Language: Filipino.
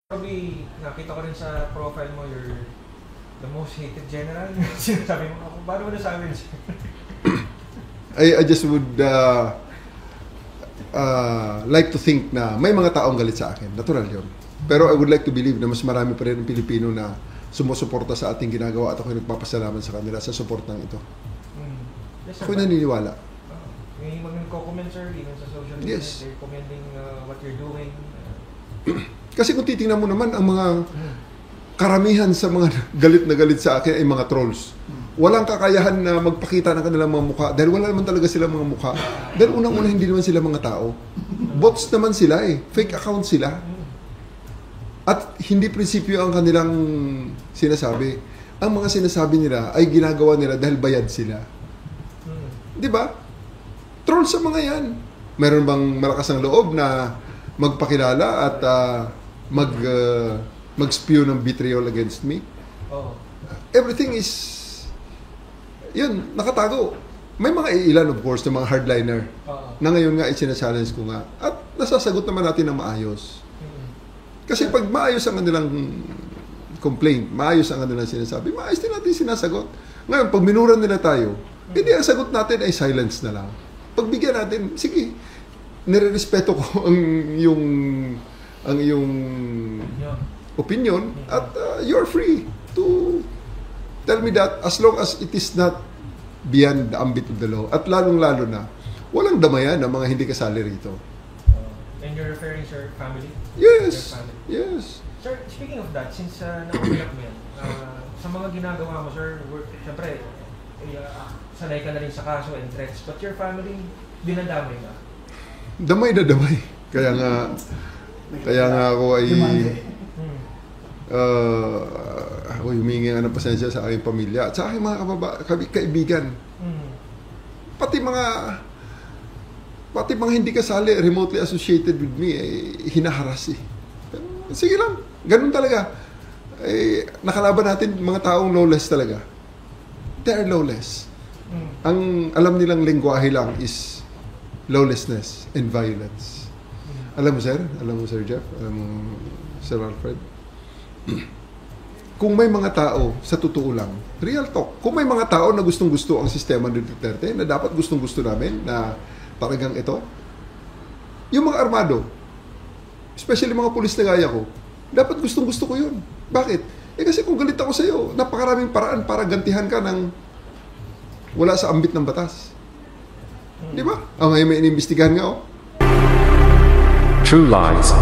Probably, nakita ko rin sa profile mo, you're the most hated general. Sabi mo, ako, paano mo nasabi siya? I just would like to think na may mga taong galit sa akin. Natural yun. Pero I would like to believe na mas marami pa rin ang Pilipino na sumusuporta sa ating ginagawa at ako'y nagpapasalamat sa kanila sa suportang ito. Yes, ako'y naniniwala. May mag-comment, sir, even sa social media, yes. they're commenting what you're doing. Kasi kung titingnan mo naman, ang mga karamihan sa mga galit na galit sa akin ay mga trolls. Walang kakayahan na magpakita ng kanilang mga mukha dahil wala naman talaga sila mga mukha. Dahil unang-una hindi naman sila mga tao. Bots naman sila eh. Fake account sila. At hindi prinsipyo ang kanilang sinasabi. Ang mga sinasabi nila ay ginagawa nila dahil bayad sila. Di ba? Troll sa mga yan. Meron bang malakas ang loob na magpakilala at mag-spew ng vitriol against me? Oh. Everything is yun, nakatago. May mga ilan of course na mga hardliner na ngayon nga i-challenge ko nga at nasasagot naman natin ng maayos. Kasi pag maayos ang kanilang complaint, maayos ang kanilang sinasabi, maayos din natin sinasagot. Ngayon, pag minura nila tayo, hindi ang sagot natin ay silence na lang. Pagbigyan natin, sige, nire-respeto ko ang iyong opinion at you're free to tell me that as long as it is not beyond the ambit of the law. At lalong-lalo na, walang damayan ng mga hindi kasali rito. And you're referring to your family? Yes. Your family. Yes. Sir, speaking of that, since na-open mo yan, sa mga ginagawa mo, sir, siyempre, sanay ka na rin sa kaso and threats, but your family, dinadamay na? Damay na damay. Kaya nga ako ay ako humingi ng pasensya sa aking pamilya at sa aking mga kaibigan. Pati mga hindi kasali, remotely associated with me, ay hinaharas eh. Sige lang, ganun talaga. Nakalaban natin mga taong lawless talaga. They're lawless. Ang alam nilang lengguwahe lang is lawlessness and violence. Alam mo, sir? Alam mo, Sir Jeff? Alam mo, Sir Alfred? Kung may mga tao, sa totoo lang, real talk, kung may mga tao na gustong-gusto ang sistema ng Duterte, na dapat gustong-gusto namin, na talagang ito, yung mga armado, especially mga pulis na gaya ko, dapat gustong-gusto ko yun. Bakit? Kasi kung galit ako sa iyo, napakaraming paraan para gantihan ka ng wala sa ambit ng batas. Di ba? Ngayon may inimbestigahan nga, oh. True Lies.